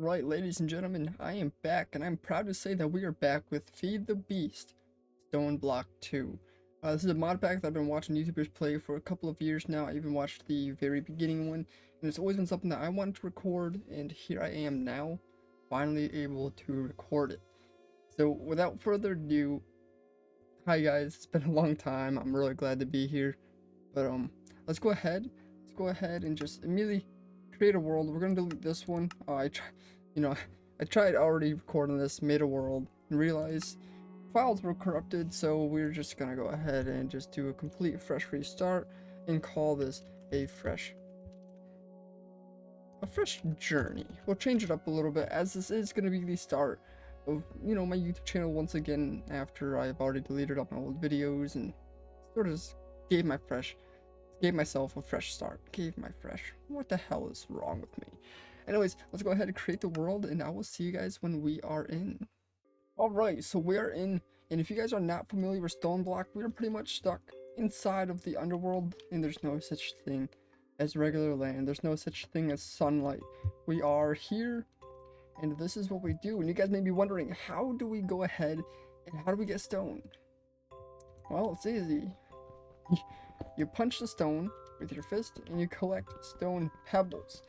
Right, ladies and gentlemen, I am back, and I'm proud to say that we are back with Feed the Beast, Stoneblock 2. This is a mod pack that I've been watching YouTubers play for a couple of years now. I even watched the very beginning one, and it's always been something that I wanted to record, and here I am now, finally able to record it. So, without further ado, hi guys, it's been a long time. I'm really glad to be here, but let's go ahead. Let's go ahead and just immediately create a world. We're gonna delete this one. You know, I tried already recording this, made a world, and realized files were corrupted, so we're just gonna go ahead and just do a complete fresh restart and call this a fresh journey. We'll change it up a little bit, as this is gonna be the start of my YouTube channel once again after I've already deleted all my old videos and sort of just gave myself a fresh start. What the hell is wrong with me? Anyways, let's go ahead and create the world, and I will see you guys when we are in. Alright, so we are in, and if you guys are not familiar with Stoneblock, we are pretty much stuck inside of the underworld, and there's no such thing as regular land. There's no such thing as sunlight. We are here, and this is what we do. And you guys may be wondering, how do we go ahead, and how do we get stone? Well, it's easy. You punch the stone with your fist, and you collect stone pebbles.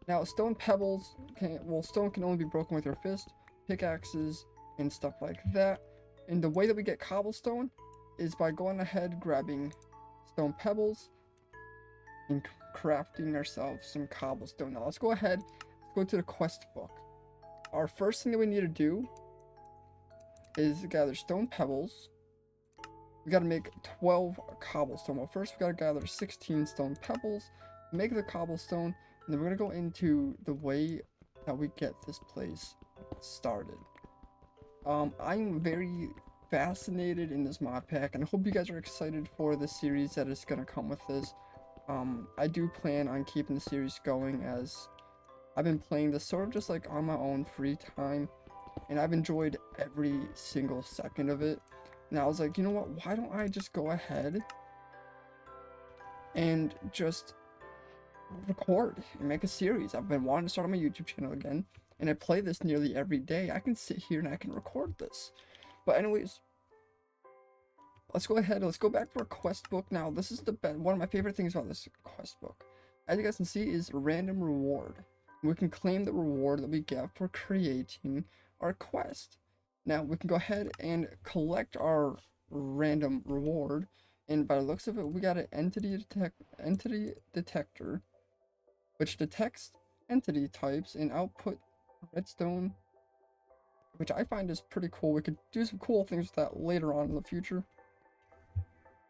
Now, stone can only be broken with your fist, pickaxes, and stuff like that. And the way that we get cobblestone is by going ahead, grabbing stone pebbles, and crafting ourselves some cobblestone. Now, let's go ahead, let's go to the quest book. Our first thing that we need to do is gather stone pebbles. We gotta make 12 cobblestone. Well, first we gotta gather 16 stone pebbles, make the cobblestone, and then we're gonna go into the way that we get this place started. I'm very fascinated in this mod pack, and I hope you guys are excited for the series that is gonna come with this. I do plan on keeping the series going, as I've been playing this sort of just like on my own free time, and I've enjoyed every single second of it. And I was like, you know what, why don't I just go ahead and just record and make a series? I've been wanting to start on my YouTube channel again, and I play this nearly every day. I can sit here and I can record this. But anyways, let's go ahead, let's go back to our quest book. Now, this is one of my favorite things about this quest book, as you guys can see, is random reward. We can claim the reward that we get for creating our quest. Now, we can go ahead and collect our random reward, and by the looks of it, we got an entity detector, which detects entity types and output redstone, which I find is pretty cool. We could do some cool things with that later on in the future.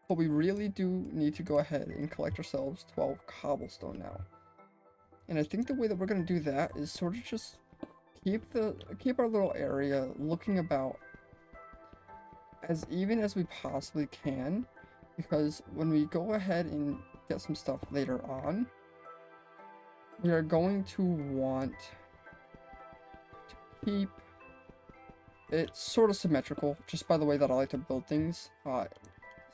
But we really do need to go ahead and collect ourselves 12 cobblestone now. And I think the way that we're going to do that is sort of just keep our little area looking about as even as we possibly can, because when we go ahead and get some stuff later on, we are going to want to keep it sort of symmetrical, just by the way that I like to build things,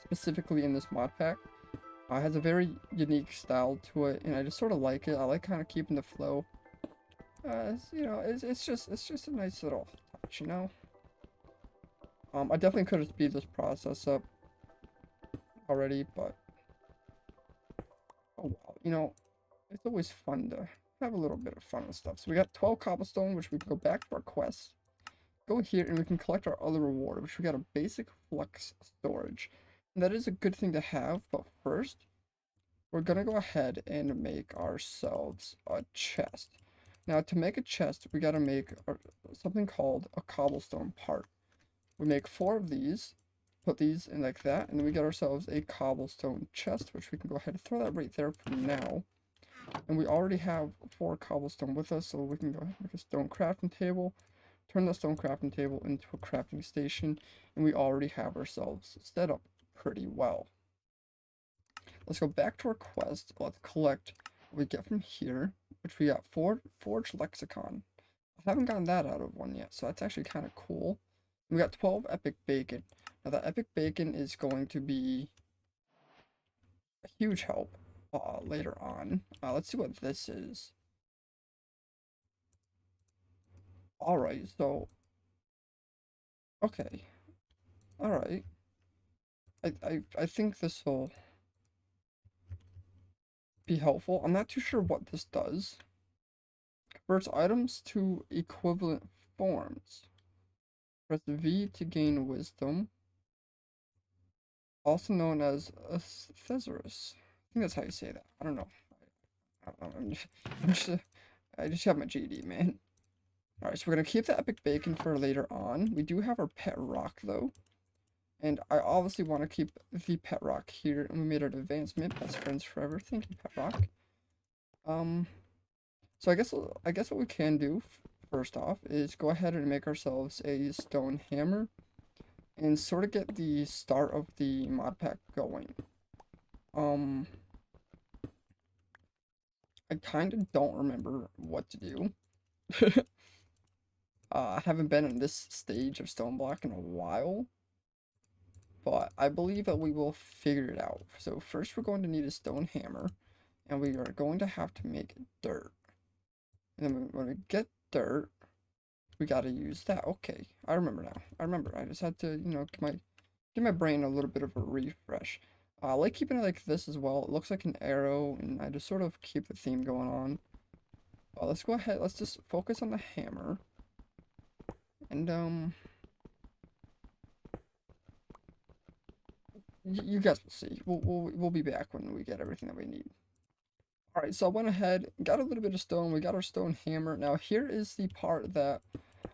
specifically in this mod pack. It has a very unique style to it, and I just sort of like it. I like kind of keeping the flow. It's just a nice little touch, you know. I definitely could have speeded this process up already, but oh well, it's always fun to have a little bit of fun with stuff. So we got 12 cobblestone, which we can go back to our quest, go here, and we can collect our other reward, which we got a basic flux storage. And that is a good thing to have, but first, we're gonna go ahead and make ourselves a chest. Now, to make a chest, we gotta make something called a cobblestone part. We make 4 of these, put these in like that, and then we get ourselves a cobblestone chest, which we can go ahead and throw that right there for now. And we already have 4 cobblestone with us, so we can go ahead and make a stone crafting table, turn the stone crafting table into a crafting station, and we already have ourselves set up pretty well. Let's go back to our quest. Let's collect what we get from here, which we got Forge Lexicon. I haven't gotten that out of one yet, so that's actually kind of cool. We got 12 epic bacon. Now, that epic bacon is going to be a huge help later on. Let's see what this is. Alright, so, okay. Alright. I think this will be helpful. I'm not too sure what this does. Converts items to equivalent forms. Press V to gain wisdom, also known as a thesaurus. I think that's how you say that. I don't know. I'm just, I'm just, I just have my GD, man. Alright, so we're gonna keep the epic bacon for later on. We do have our pet rock though. And I obviously want to keep the pet rock here. And we made an advancement. Best friends forever. Thank you, pet rock. So I guess what we can do first off is go ahead and make ourselves a stone hammer and sort of get the start of the mod pack going. Um, I kind of don't remember what to do. I haven't been in this stage of Stoneblock in a while, but I believe that we will figure it out. So first we're going to need a stone hammer, and we are going to have to make dirt. And then when we get dirt, we gotta use that. Okay, I remember now. I remember. I just had to, give my brain a little bit of a refresh. I like keeping it like this as well. It looks like an arrow, and I just sort of keep the theme going on. Let's go ahead. Let's just focus on the hammer. And, you guys will see. We'll be back when we get everything that we need. Alright, so I went ahead, got a little bit of stone. We got our stone hammer. Now, here is the part that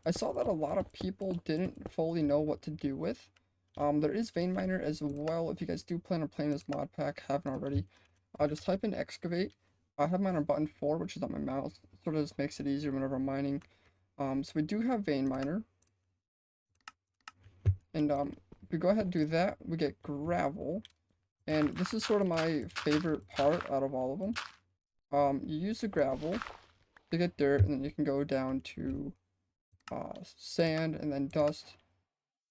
I saw that a lot of people didn't fully know what to do with. There is vein miner as well. If you guys do plan on playing this mod pack, haven't already, just type in excavate. I have mine on button 4, which is on my mouse. Sort of just makes it easier whenever I'm mining. So we do have vein miner. And if we go ahead and do that, we get gravel. And this is sort of my favorite part out of all of them. You use the gravel to get dirt, and then you can go down to sand and then dust,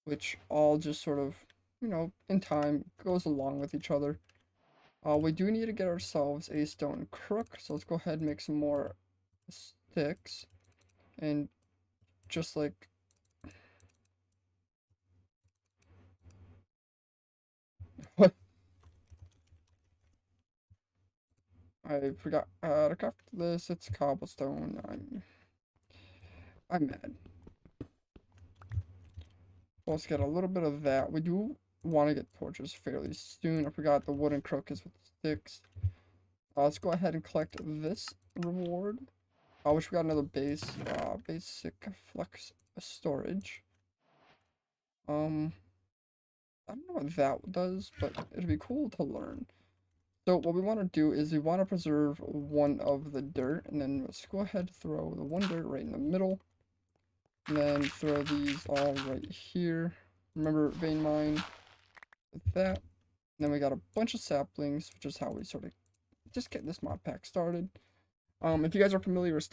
which all just sort of, in time goes along with each other. We do need to get ourselves a stone crook, so let's go ahead and make some more sticks. And just like, what? I forgot to craft this. It's cobblestone. I'm mad. Let's get a little bit of that. We do want to get torches fairly soon. I forgot the wooden crook is with the sticks. Let's go ahead and collect this reward. I wish we got another basic flex storage. I don't know what that does, but it'd be cool to learn. So what we want to do is we want to preserve one of the dirt, and then let's go ahead and throw the one dirt right in the middle. And then throw these all right here. Remember vein mine with that. And then we got a bunch of saplings, which is how we sort of just get this mod pack started. If you guys are familiar with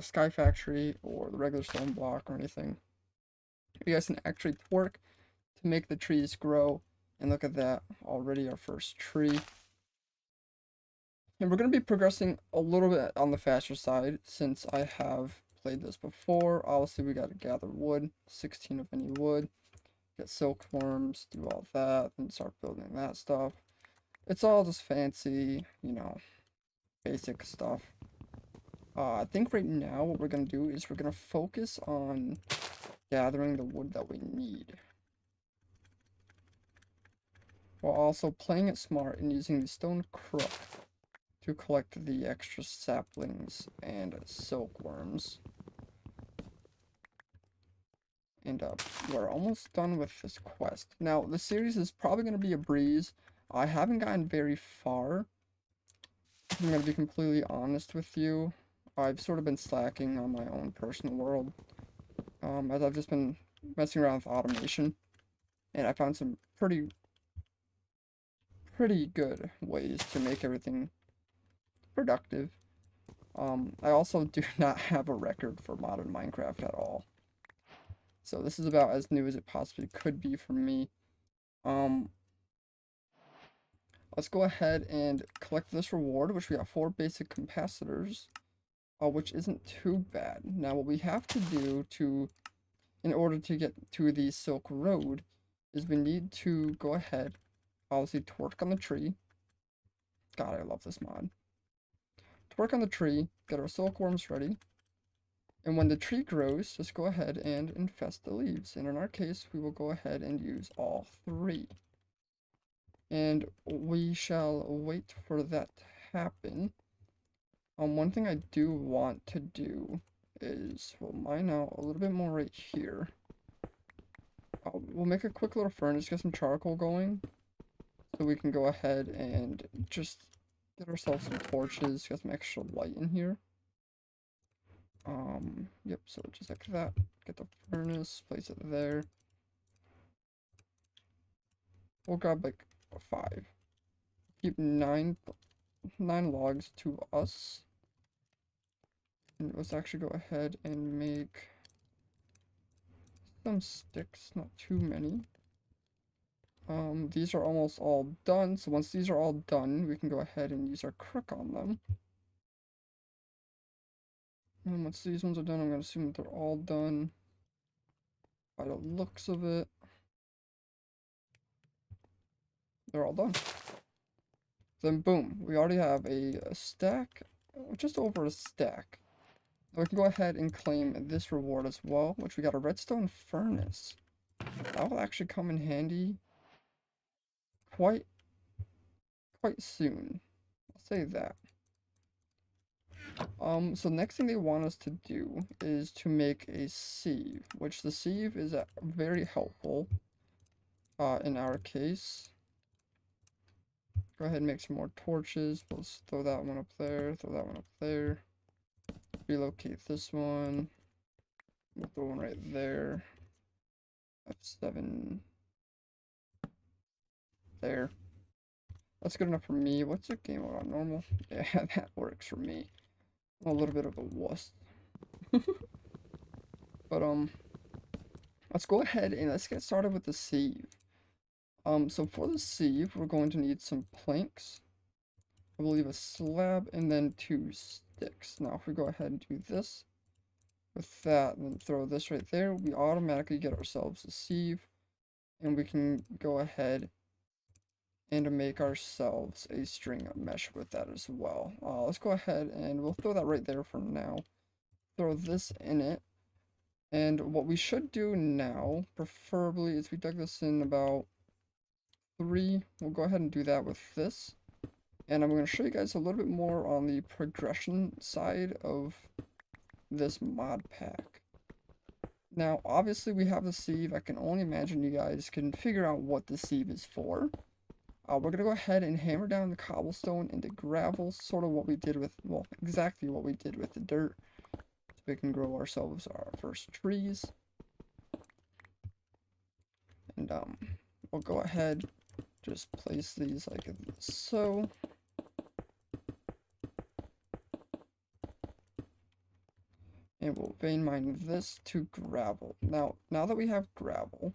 Sky Factory or the regular stone block or anything, you guys can actually twerk to make the trees grow. And look at that, already our first tree. And we're going to be progressing a little bit on the faster side since I have played this before. Obviously, we got to gather wood, 16 of any wood, get silkworms, do all that, and start building that stuff. It's all just fancy, basic stuff. I think right now what we're going to do is we're going to focus on gathering the wood that we need, while also playing it smart and using the stone crook to collect the extra saplings and silkworms. And we're almost done with this quest. Now, the series is probably going to be a breeze. I haven't gotten very far. I'm going to be completely honest with you. I've sort of been slacking on my own personal world. As I've just been messing around with automation. And I found some pretty good ways to make everything productive. I also do not have a record for modern Minecraft at all. So this is about as new as it possibly could be for me. Let's go ahead and collect this reward, which we got 4 basic capacitors. which isn't too bad. Now, what we have to do in order to get to the Silk Road, is we need to go ahead, obviously, to work on the tree. God, I love this mod. To work on the tree, get our silkworms ready, and when the tree grows, just go ahead and infest the leaves. And in our case, we will go ahead and use all 3. And we shall wait for that to happen. One thing I do want to do is, we'll mine out a little bit more right here. We'll make a quick little furnace, get some charcoal going, so we can go ahead and just get ourselves some torches, get some extra light in here. Yep, so just like that. Get the furnace, place it there. We'll grab like 5. Keep 9 logs to us. And let's actually go ahead and make some sticks, not too many. These are almost all done, so once these are all done, we can go ahead and use our crook on them. And once these ones are done, I'm going to assume that they're all done by the looks of it. They're all done. Then boom, we already have a stack, just over a stack. We can go ahead and claim this reward as well, which we got a redstone furnace. That will actually come in handy quite soon. I'll say that. So next thing they want us to do is to make a sieve, which the sieve is very helpful in our case. Go ahead and make some more torches. We'll throw that one up there, throw that one up there. Relocate this one. We'll throw one right there. F7. There. That's good enough for me. What's your game mode on normal? Yeah, that works for me. I'm a little bit of a wuss. But let's go ahead and let's get started with the sieve. So for the sieve, we're going to need some planks. I believe a slab and then 2 sticks. Now if we go ahead and do this with that and then throw this right there, we automatically get ourselves a sieve, and we can go ahead and make ourselves a string mesh with that as well. Let's go ahead and we'll throw that right there for now. Throw this in it. And what we should do now, preferably, is we dug this in about 3. We'll go ahead and do that with this. And I'm going to show you guys a little bit more on the progression side of this mod pack. Now, obviously we have the sieve. I can only imagine you guys can figure out what the sieve is for. We're going to go ahead and hammer down the cobblestone into gravel, sort of what we did with, well, exactly what we did with the dirt. So we can grow ourselves our first trees. And we'll go ahead, just place these like so. And we'll vein mine this to gravel. Now that we have gravel,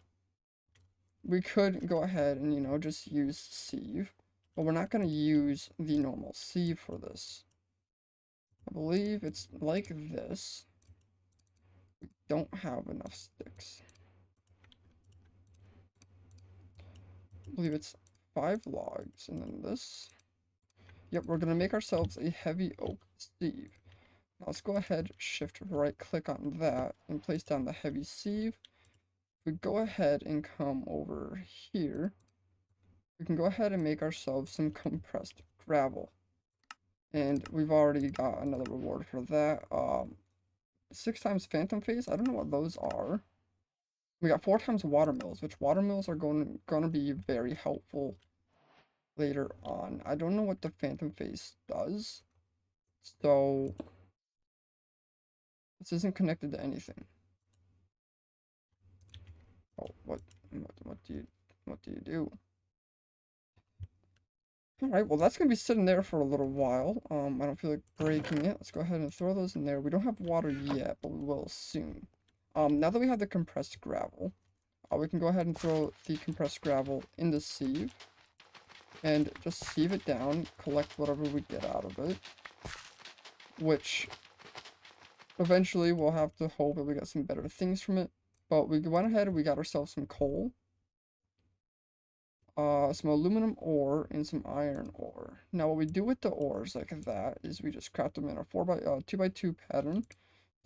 we could go ahead and, you know, just use sieve, but we're not going to use the normal sieve for this. I believe it's like this. We don't have enough sticks. I believe it's 5 logs, and then this. Yep, we're going to make ourselves a heavy oak sieve. Now let's go ahead, shift right click on that, and place down the heavy sieve. We go ahead and come over here, we can go ahead and make ourselves some compressed gravel. And we've already got another reward for that. 6 times phantom phase, I don't know what those are. We got 4 times watermills, which watermills are going to be very helpful later on. I don't know what the phantom phase does, so this isn't connected to anything. Oh, what do you do? Alright, well that's gonna be sitting there for a little while. I don't feel like breaking it. Let's go ahead and throw those in there. We don't have water yet, but we will soon. Now that we have the compressed gravel, we can go ahead and throw the compressed gravel in the sieve. And just sieve it down, collect whatever we get out of it. Which Eventually, we'll have to hope that we get some better things from it. But we went ahead and we got ourselves some coal, some aluminum ore, and some iron ore. Now, what we do with the ores like that is we just craft them in a 2x2 pattern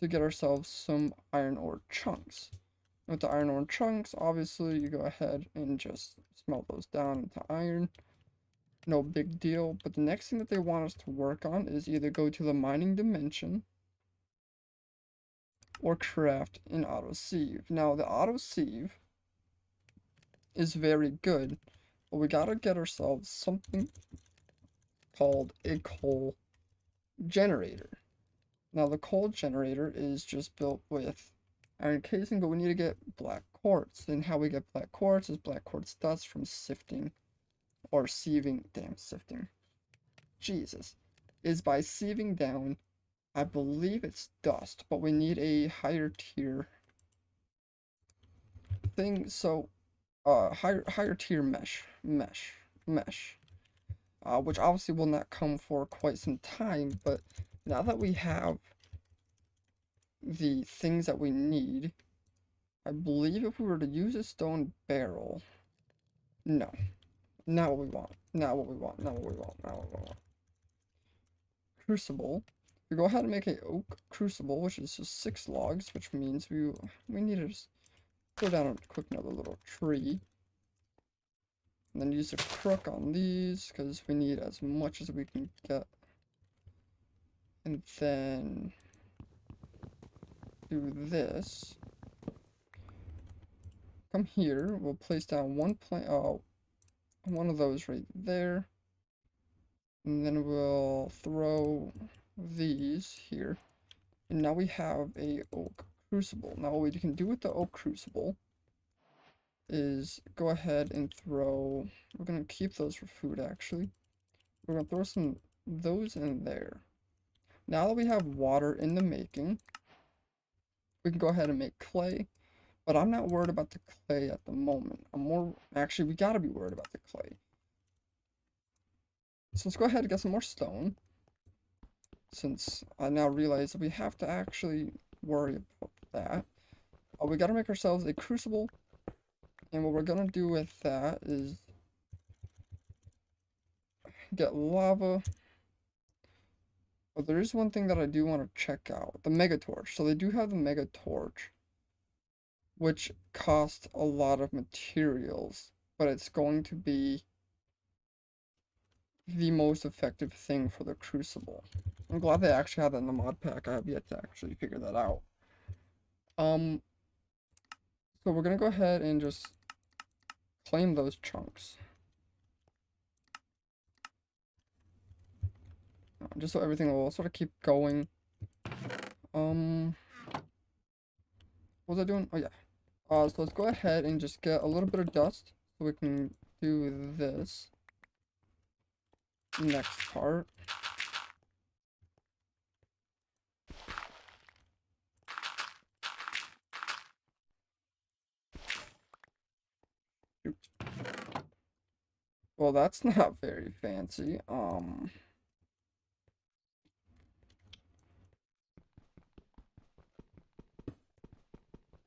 to get ourselves some iron ore chunks. With the iron ore chunks, obviously, you go ahead and just smelt those down into iron. No big deal. But the next thing that they want us to work on is either go to the mining dimension or craft an auto sieve. Now, the auto sieve is very good, but we gotta get ourselves something called a coal generator. Now, the coal generator is just built with iron casing, but we need to get black quartz. And how we get black quartz is black quartz dust from sifting or sieving. Damn, sifting. Jesus. Is by sieving down, I believe it's dust, but we need a higher tier thing. So, higher tier mesh. Which obviously will not come for quite some time, but now that we have the things that we need, I believe if we were to use a stone barrel, no, not what we want, not what we want, not what we want, not what we want. Crucible. We go ahead and make a oak crucible, which is just 6 logs, which means we need to just go down and quick another little tree. And then use a crook on these, because we need as much as we can get. And then do this. Come here, we'll place down one of those right there. And then we'll throw these here. And now we have a oak crucible. Now what we can do with the oak crucible is go ahead and throw, we're gonna keep those for food actually. We're gonna throw some those in there. Now that we have water in the making, we can go ahead and make clay. But I'm not worried about the clay at the moment. Actually, we gotta be worried about the clay. So let's go ahead and get some more stone. Since I now realize that we have to actually worry about that. We gotta make ourselves a crucible. And what we're gonna do with that is get lava. But there is one thing that I do want to check out. The mega torch. So they do have the mega torch, which costs a lot of materials, but it's going to be the most effective thing for the crucible. I'm glad they actually have that in the mod pack. I have yet to actually figure that out. So we're gonna go ahead and just claim those chunks. Just so everything will sort of keep going. What was I doing? Oh yeah. So let's go ahead and just get a little bit of dust so we can do this next part. Oops. Well, that's not very fancy.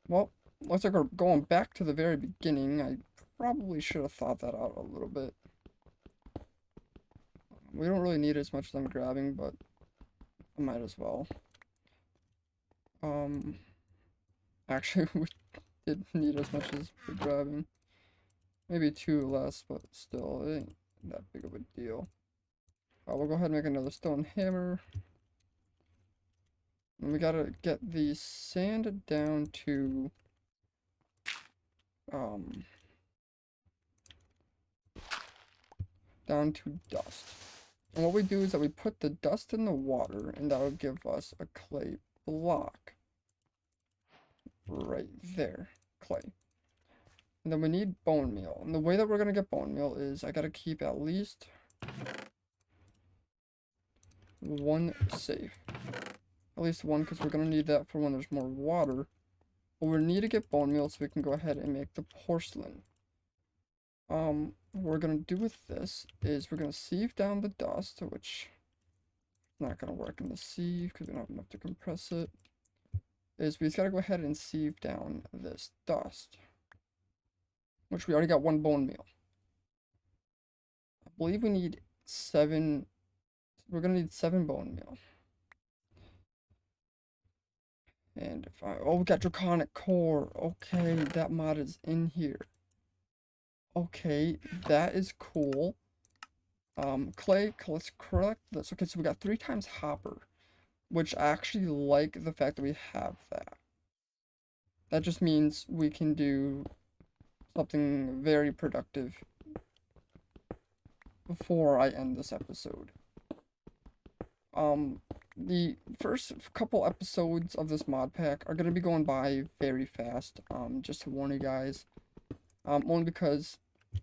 Well, looks like we're going back to the very beginning. I probably should have thought that out a little bit. We don't really need as much as I'm grabbing, but I might as well. Actually, we did need as much as we're grabbing. Maybe 2 less, but still, it ain't that big of a deal. We'll go ahead and make another stone hammer. And we gotta get the sand down to dust. And what we do is that we put the dust in the water, and that will give us a clay block. Right there, clay. And then we need bone meal. And the way that we're gonna get bone meal is I gotta keep at least 1 safe. At least 1, because we're gonna need that for when there's more water. But we need to get bone meal so we can go ahead and make the porcelain. What we're gonna do with this is we're gonna sieve down the dust, which is not gonna work in the sieve because we don't have enough to compress it. is we just gotta go ahead and sieve down this dust, which we already got 1 bone meal. I believe we need 7. We're gonna need 7 bone meal. And if we got draconic core. Okay, that mod is in here. Okay, that is cool. Clay, let's collect this. Okay, so we got 3 times hopper, which I actually like the fact that we have that. That just means we can do something very productive before I end this episode. The first couple episodes of this mod pack are gonna be going by very fast. Just to warn you guys. Only because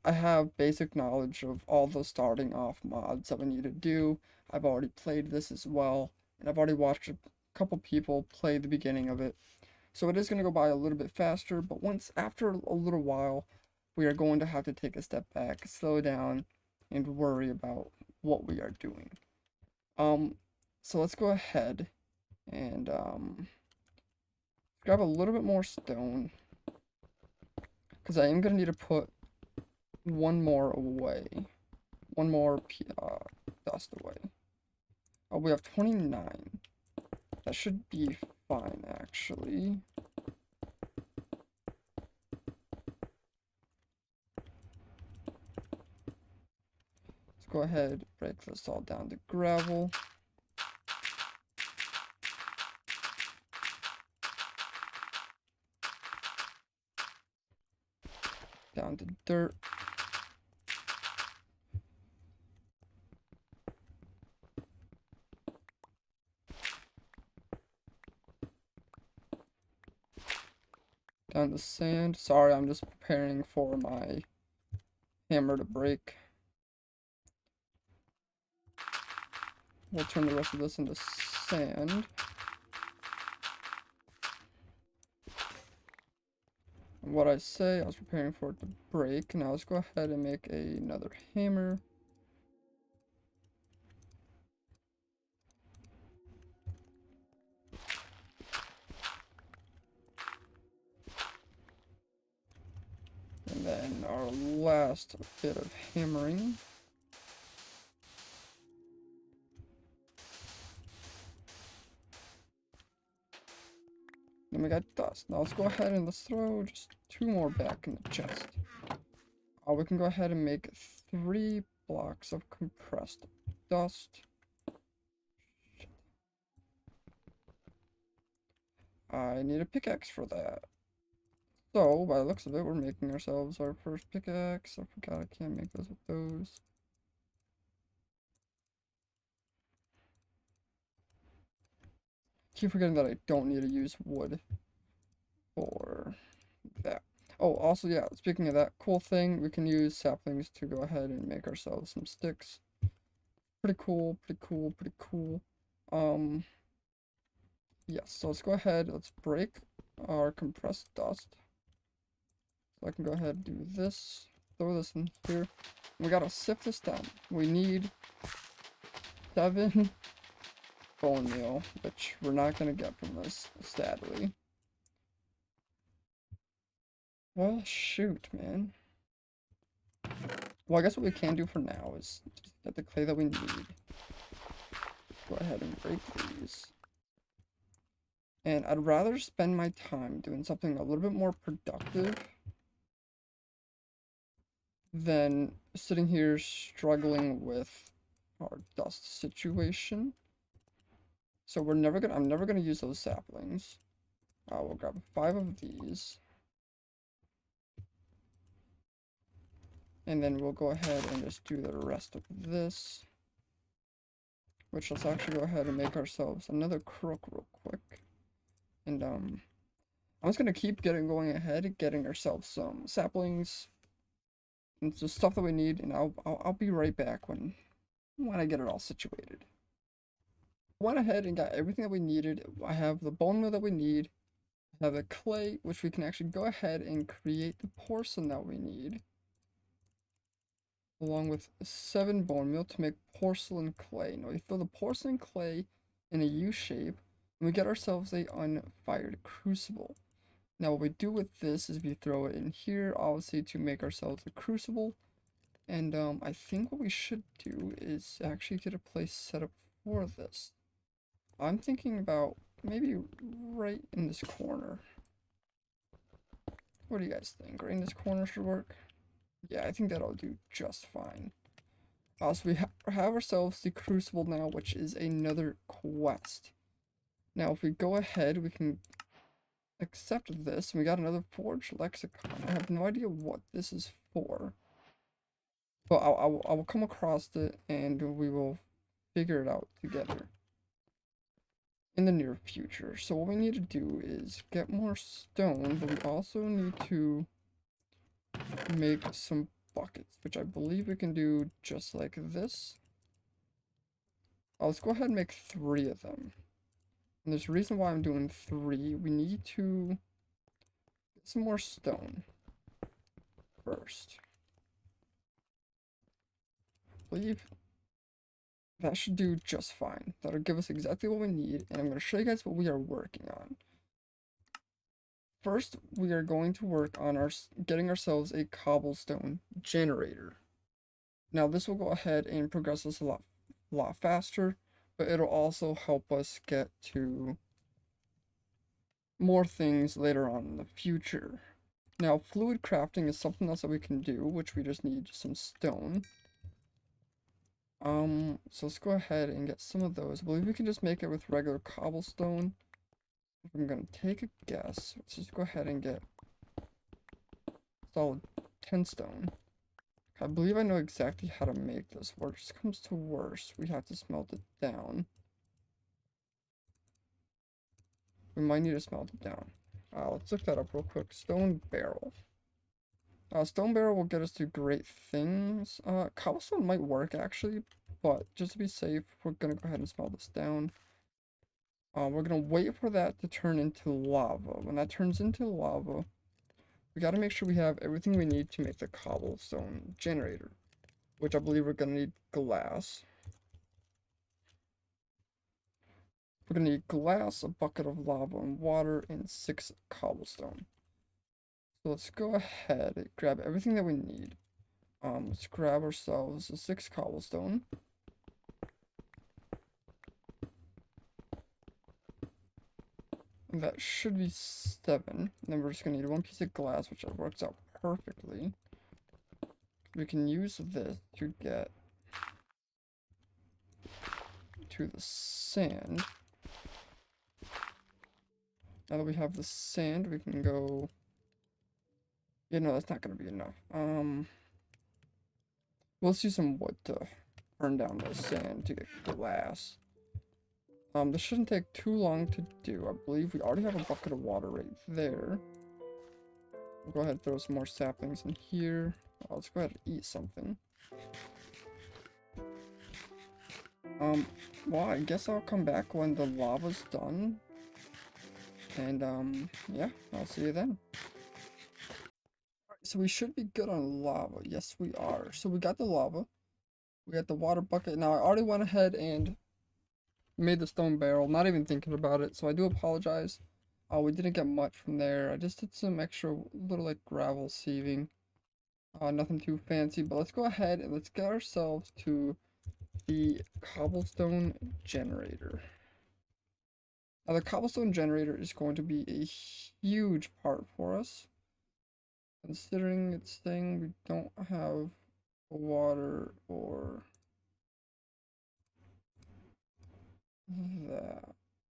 I have basic knowledge of all the starting off mods that we need to do. I've already played this as well, and I've already watched a couple people play the beginning of it. So it is going to go by a little bit faster, but after a little while, we are going to have to take a step back, slow down, and worry about what we are doing. So let's go ahead and grab a little bit more stone, because I am going to need to put one more away. One more dust away. Oh, we have 29. That should be fine, actually. Let's go ahead, break this all down to gravel. Down to dirt. Down to sand. Sorry, I'm just preparing for my hammer to break. We'll turn the rest of this into sand. And what I say, I was preparing for it to break. Now let's go ahead and make another hammer. And then our last bit of hammering. Then we got dust. Now let's go ahead and let's throw just 2 more back in the chest. We can go ahead and make 3 blocks of compressed dust. I need a pickaxe for that. So, by the looks of it, we're making ourselves our first pickaxe. I forgot I can't make those with those. Keep forgetting that I don't need to use wood for that. Oh, also, yeah, speaking of that, cool thing, we can use saplings to go ahead and make ourselves some sticks. Pretty cool, pretty cool, pretty cool. Yes, so let's go ahead, let's break our compressed dust. So I can go ahead and do this, throw this in here. We gotta sift this down. We need 7 bone meal, which we're not gonna get from this, sadly. Well, shoot, man. Well, I guess what we can do for now is just get the clay that we need. Go ahead and break these. And I'd rather spend my time doing something a little bit more productive than sitting here struggling with our dust situation. So I'm never gonna use those saplings. We'll grab 5 of these. And then we'll go ahead and just do the rest of this. Which, let's actually go ahead and make ourselves another crook real quick. And I'm just gonna keep going ahead, getting ourselves some saplings and the stuff that we need, and I'll be right back when I get it all situated. Went ahead and got everything that we needed. I have the bone meal that we need. I have the clay, which we can actually go ahead and create the porcelain that we need, along with 7 bone meal to make porcelain clay. Now we fill the porcelain clay in a U shape. And we get ourselves a unfired crucible. Now what we do with this is we throw it in here, obviously to make ourselves a crucible. And I think what we should do is actually get a place set up for this. I'm thinking about maybe right in this corner. What do you guys think? Right in this corner should work? Yeah, I think that'll do just fine. So we have ourselves the crucible now, which is another quest. Now if we go ahead, we can accept this. And we got another forge lexicon. I have no idea what this is for. But I will come across it and we will figure it out together in the near future. So what we need to do is get more stone, but we also need to make some buckets, which I believe we can do just like this. Let's go ahead and make 3 of them. And there's a reason why I'm doing 3. We need to get some more stone first. I believe that should do just fine. That'll give us exactly what we need, and I'm going to show you guys what we are working on. First, we are going to work on getting ourselves a cobblestone generator. Now, this will go ahead and progress us a lot faster, but it'll also help us get to more things later on in the future. Now, fluid crafting is something else that we can do, which we just need some stone. So let's go ahead and get some of those. I believe we can just make it with regular cobblestone. If I'm gonna take a guess, let's just go ahead and get solid 10 stone. I believe I know exactly how to make this. Worst comes to worst, we have to smelt it down. We might need to smelt it down. Let's look that up real quick. Stone barrel. Stone barrel will get us to great things. Cobblestone might work actually, but just to be safe, we're gonna go ahead and smelt this down. We're gonna wait for that to turn into lava. When that turns into lava, we gotta make sure we have everything we need to make the cobblestone generator, which I believe we're gonna need glass. We're gonna need glass, a bucket of lava and water, and 6 cobblestone. So let's go ahead and grab everything that we need. Let's grab ourselves a 6 cobblestone. And that should be 7. And then we're just gonna need 1 piece of glass, which works out perfectly. We can use this to get to the sand. Now that we have the sand, we can go... Yeah, no, that's not gonna be enough. Let's use some wood to burn down the sand to get glass. This shouldn't take too long to do. I believe we already have a bucket of water right there. We'll go ahead and throw some more saplings in here. Let's go ahead and eat something. Well, I guess I'll come back when the lava's done. And, yeah, I'll see you then. Alright, so we should be good on lava. Yes, we are. So we got the lava. We got the water bucket. Now, I already went ahead and made the stone barrel, not even thinking about it, so I do apologize. We didn't get much from there. I just did some extra little, like, gravel sieving. Nothing too fancy, but let's go ahead and let's get ourselves to the cobblestone generator. Now, the cobblestone generator is going to be a huge part for us. Considering it's saying we don't have water or that.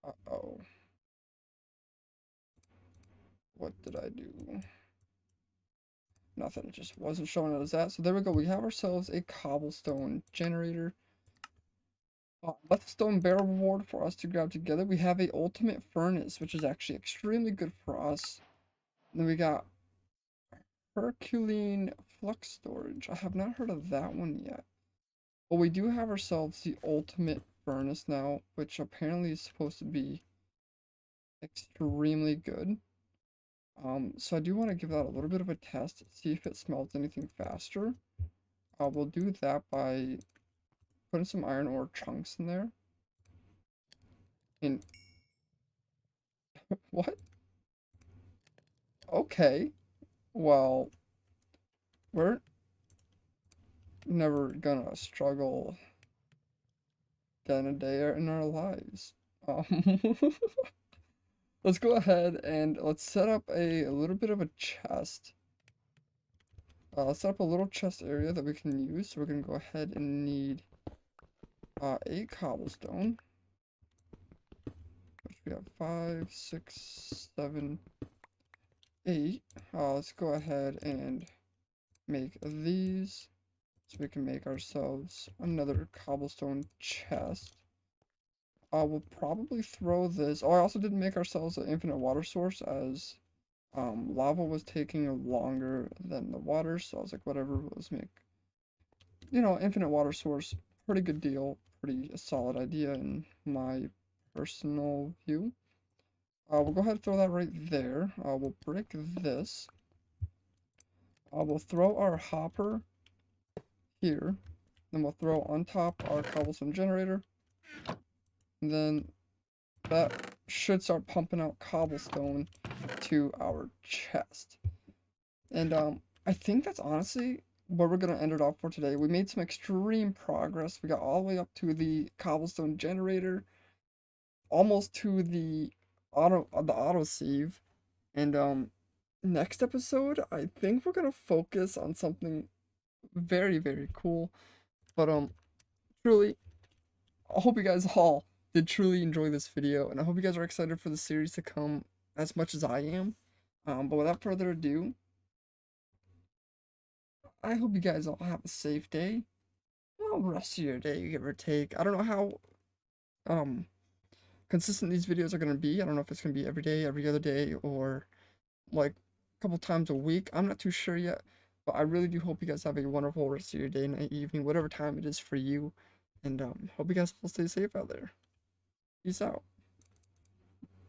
Uh-oh. What did I do? Nothing, it just wasn't showing it as that. So there we go, we have ourselves a cobblestone generator. That's a stone barrel reward for us to grab together. We have a ultimate furnace, which is actually extremely good for us. And then we got Herculean flux storage. I have not heard of that one yet. But we do have ourselves the ultimate furnace now, which apparently is supposed to be extremely good. So I do want to give that a little bit of a test, see if it smelts anything faster. We'll do that by putting some iron ore chunks in there. And What? Okay. Well, we're never gonna struggle again a day in our lives. Um, let's go ahead and let's set up a little bit of a chest. Let's set up a little chest area that we can use. So we're gonna go ahead and need a cobblestone, which we have 5, 6, 7, 8. Let's go ahead and make these so we can make ourselves another cobblestone chest. We'll probably throw this. Oh, I also didn't make ourselves an infinite water source as lava was taking longer than the water. So I was like, whatever, let's make, infinite water source. Pretty good deal. Pretty solid idea in my personal view. We'll go ahead and throw that right there. We'll break this. We'll throw our hopper here. Then we'll throw on top our cobblestone generator. And then that should start pumping out cobblestone to our chest. And I think that's honestly where we're gonna end it off for today. We made some extreme progress. We got all the way up to the cobblestone generator, almost to the auto save. And next episode, I think we're gonna focus on something very, very cool. But truly, I hope you guys all did truly enjoy this video, and I hope you guys are excited for the series to come as much as I am. But without further ado, I hope you guys all have a safe day. Well, rest of your day, give or take. I don't know how um consistent these videos are gonna be. I don't know if it's gonna be every day, every other day, or like a couple times a week. I'm not too sure yet, but I really do hope you guys have a wonderful rest of your day, night, evening, whatever time it is for you. And hope you guys all stay safe out there. Peace out.